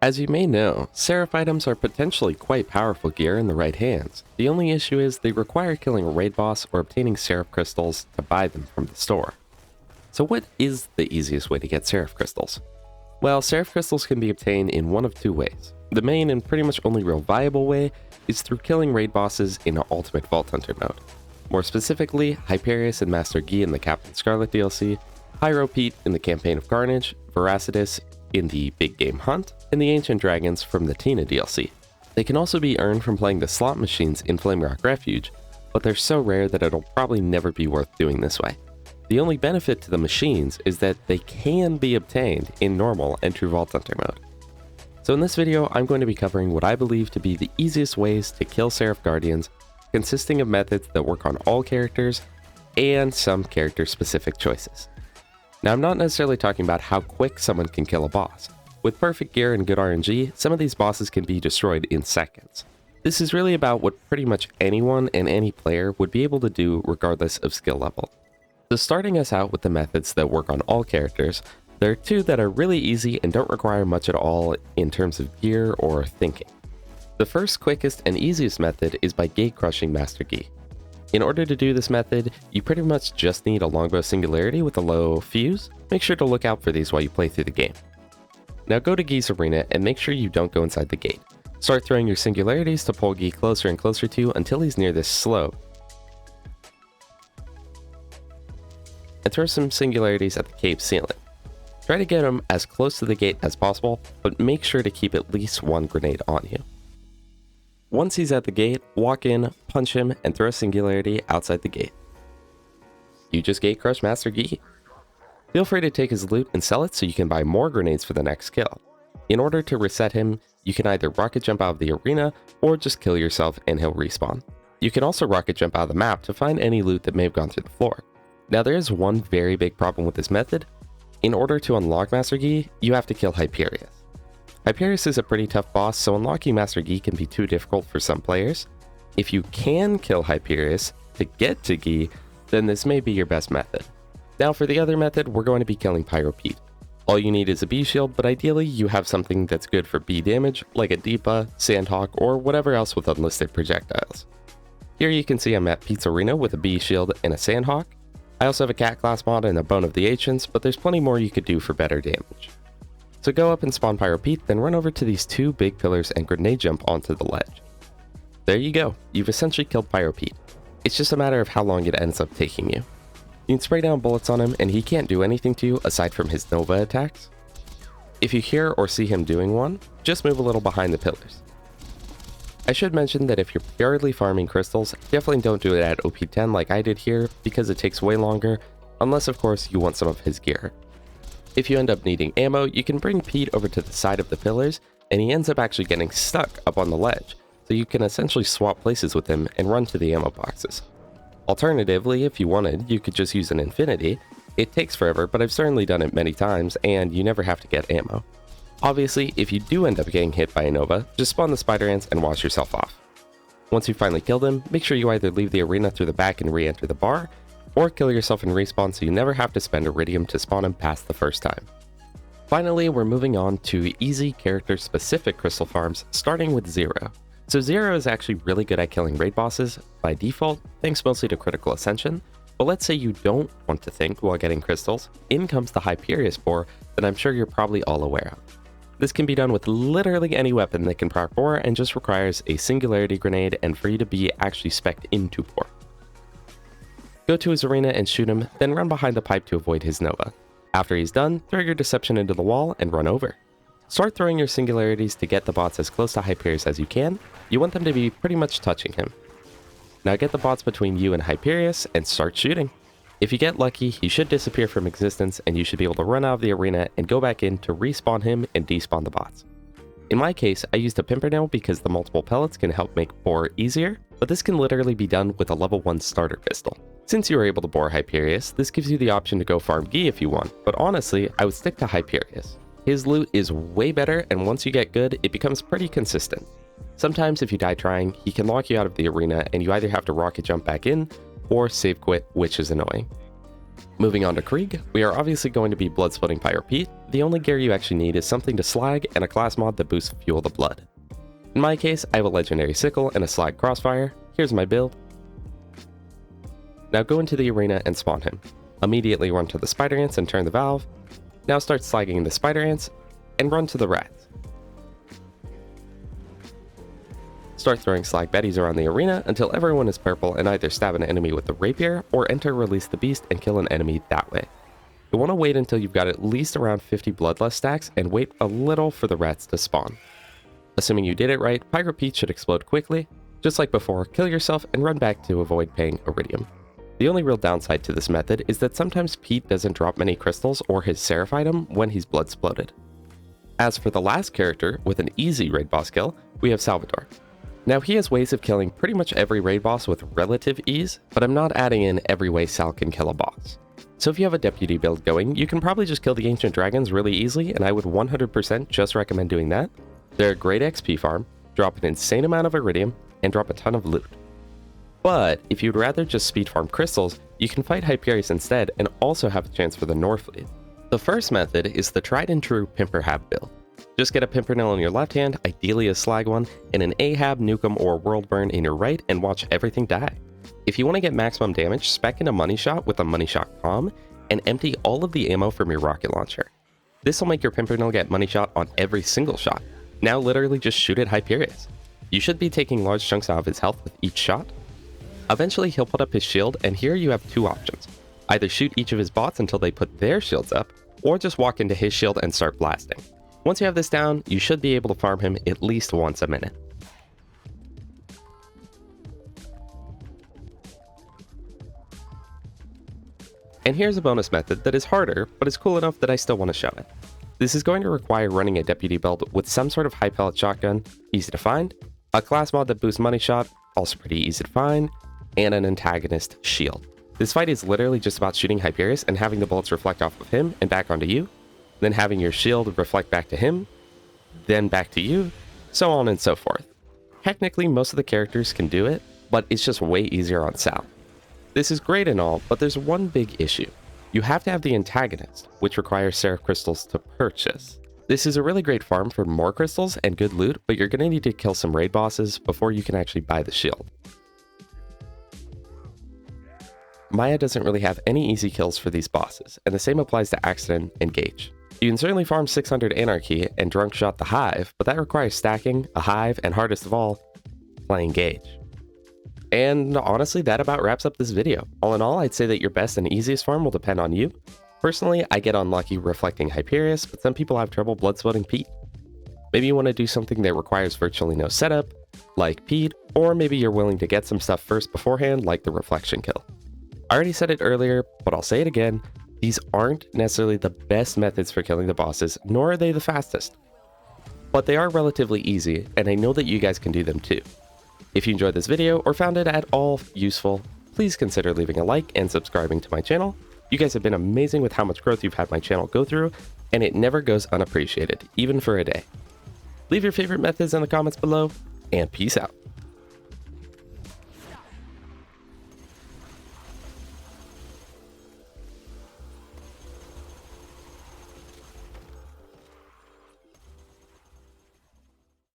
As you may know, Seraph items are potentially quite powerful gear in the right hands. The only issue is they require killing a raid boss or obtaining Seraph Crystals to buy them from the store. So what is the easiest way to get Seraph Crystals? Well, Seraph Crystals can be obtained in one of two ways. The main and pretty much only real viable way is through killing raid bosses in Ultimate Vault Hunter mode. More specifically, Hyperius and Master Ghee in the Captain Scarlet DLC, Pyro Pete in the Campaign of Carnage, Veracitus in the Big Game Hunt, and the Ancient Dragons from the Tina DLC. They can also be earned from playing the slot machines in Flamerock Refuge, but they're so rare that it'll probably never be worth doing this way. The only benefit to the machines is that they can be obtained in normal and True Vault Hunter mode. So in this video, I'm going to be covering what I believe to be the easiest ways to kill Seraph Guardians, consisting of methods that work on all characters and some character-specific choices. Now, I'm not necessarily talking about how quick someone can kill a boss. With perfect gear and good RNG, some of these bosses can be destroyed in seconds. This is really about what pretty much anyone and any player would be able to do regardless of skill level. So starting us out with the methods that work on all characters, there are two that are really easy and don't require much at all in terms of gear or thinking. The first, quickest, and easiest method is by gate crushing Master Ghee. In order to do this method, you pretty much just need a longbow singularity with a low fuse. Make sure to look out for these while you play through the game. Now go to Ghee's arena and make sure you don't go inside the gate. Start throwing your singularities to pull Ghee closer and closer to you until he's near this slope. And throw some singularities at the cave ceiling. Try to get him as close to the gate as possible, but make sure to keep at least one grenade on you. Once he's at the gate, walk in, punch him, and throw a singularity outside the gate. You just gate crush Master Ghee. Feel free to take his loot and sell it so you can buy more grenades for the next kill. In order to reset him, you can either rocket jump out of the arena or just kill yourself and he'll respawn. You can also rocket jump out of the map to find any loot that may have gone through the floor. Now there is one very big problem with this method. In order to unlock Master Ghee, you have to kill Hyperius. Hyperius is a pretty tough boss, so unlocking Master Ghee can be too difficult for some players. If you can kill Hyperius to get to Ghee, then this may be your best method. Now for the other method, we're going to be killing Pyro Pete. All you need is a bee shield, but ideally you have something that's good for bee damage, like a Deepa, Sandhawk, or whatever else with unlisted projectiles. Here you can see I'm at Pete's arena with a bee shield and a Sandhawk. I also have a cat class mod and a Bone of the Ancients, but there's plenty more you could do for better damage. So go up and spawn Pyro Pete, then run over to these two big pillars and grenade jump onto the ledge. There you go, you've essentially killed Pyro Pete. It's just a matter of how long it ends up taking you. You can spray down bullets on him and he can't do anything to you aside from his Nova attacks. If you hear or see him doing one, just move a little behind the pillars. I should mention that if you're purely farming crystals, definitely don't do it at OP 10 like I did here because it takes way longer, unless of course you want some of his gear. If you end up needing ammo, you can bring Pete over to the side of the pillars, and he ends up actually getting stuck up on the ledge, so you can essentially swap places with him and run to the ammo boxes. Alternatively, if you wanted, you could just use an infinity. It takes forever, but I've certainly done it many times, and you never have to get ammo. Obviously, if you do end up getting hit by a Nova, just spawn the spider ants and wash yourself off. Once you finally kill them, make sure you either leave the arena through the back and re-enter the bar, or kill yourself and respawn so you never have to spend Iridium to spawn him past the first time. Finally, we're moving on to easy character-specific crystal farms, starting with Zero. So Zero is actually really good at killing raid bosses by default, thanks mostly to critical ascension, but let's say you don't want to think while getting crystals, in comes the Hyperious boar that I'm sure you're probably all aware of. This can be done with literally any weapon that can proc boar and just requires a singularity grenade and for you to be actually spec'd into boar. Go to his arena and shoot him, then run behind the pipe to avoid his Nova. After he's done, throw your deception into the wall and run over. Start throwing your singularities to get the bots as close to Hyperius as you can. You want them to be pretty much touching him. Now get the bots between you and Hyperius and start shooting. If you get lucky, he should disappear from existence and you should be able to run out of the arena and go back in to respawn him and despawn the bots. In my case, I used a Pimpernel because the multiple pellets can help make boar easier, but this can literally be done with a level 1 starter pistol. Since you were able to boar Hyperius, this gives you the option to go farm Ghee if you want, but honestly, I would stick to Hyperius. His loot is way better, and once you get good, it becomes pretty consistent. Sometimes if you die trying, he can lock you out of the arena and you either have to rocket jump back in, or save quit, which is annoying. Moving on to Krieg, we are obviously going to be blood splitting Pyro Pete. The only gear you actually need is something to slag and a class mod that boosts Fuel the Blood. In my case, I have a legendary sickle and a slag crossfire. Here's my build. Now go into the arena and spawn him. Immediately run to the spider ants and turn the valve. Now start slagging the spider ants and run to the rats. Start throwing slag betties around the arena until everyone is purple and either stab an enemy with the rapier or enter release the beast and kill an enemy that way. You'll want to wait until you've got at least around 50 bloodlust stacks and wait a little for the rats to spawn. Assuming you did it right, Pyro Pete should explode quickly. Just like before, kill yourself and run back to avoid paying iridium. The only real downside to this method is that sometimes Pete doesn't drop many crystals or his Seraph item when he's blood sploded. As for the last character with an easy raid boss kill, we have Salvador. Now he has ways of killing pretty much every raid boss with relative ease, but I'm not adding in every way Sal can kill a boss. So if you have a deputy build going, you can probably just kill the ancient dragons really easily, and I would 100% just recommend doing that. They're a great XP farm, drop an insane amount of iridium, and drop a ton of loot. But if you'd rather just speed farm crystals, you can fight Hyperius instead and also have a chance for the Norfleet. The first method is the tried and true Pimperhab build. Just get a Pimpernel in your left hand, ideally a slag one, and an Ahab, Nukem, or Worldburn in your right, and watch everything die. If you want to get maximum damage, spec in a money shot with a money shot comm, and empty all of the ammo from your rocket launcher. This will make your Pimpernel get money shot on every single shot. Now literally just shoot at Hyperius. You should be taking large chunks out of his health with each shot. Eventually he'll put up his shield, and here you have two options. Either shoot each of his bots until they put their shields up, or just walk into his shield and start blasting. Once you have this down, you should be able to farm him at least once a minute. And here's a bonus method that is harder, but is cool enough that I still want to show it. This is going to require running a deputy build with some sort of high pellet shotgun, easy to find, a class mod that boosts money shot, also pretty easy to find, and an antagonist shield. This fight is literally just about shooting Hyperius and having the bullets reflect off of him and back onto you, then having your shield reflect back to him, then back to you, so on and so forth. Technically, most of the characters can do it, but it's just way easier on Sal. This is great and all, but there's one big issue. You have to have the antagonist, which requires Seraph Crystals to purchase. This is a really great farm for more crystals and good loot, but you're going to need to kill some raid bosses before you can actually buy the shield. Maya doesn't really have any easy kills for these bosses, and the same applies to Accident and Gage. You can certainly farm 600 Anarchy and drunk shot the Hive, but that requires stacking, a Hive, and hardest of all, playing Gage. And honestly, that about wraps up this video. All in all, I'd say that your best and easiest farm will depend on you. Personally, I get unlucky reflecting Hyperius, but some people have trouble blood splitting Pete. Maybe you want to do something that requires virtually no setup, like Pete, or maybe you're willing to get some stuff first beforehand, like the reflection kill. I already said it earlier, but I'll say it again. These aren't necessarily the best methods for killing the bosses, nor are they the fastest. But they are relatively easy, and I know that you guys can do them too. If you enjoyed this video or found it at all useful, please consider leaving a like and subscribing to my channel. You guys have been amazing with how much growth you've had my channel go through, and it never goes unappreciated, even for a day. Leave your favorite methods in the comments below, and peace out.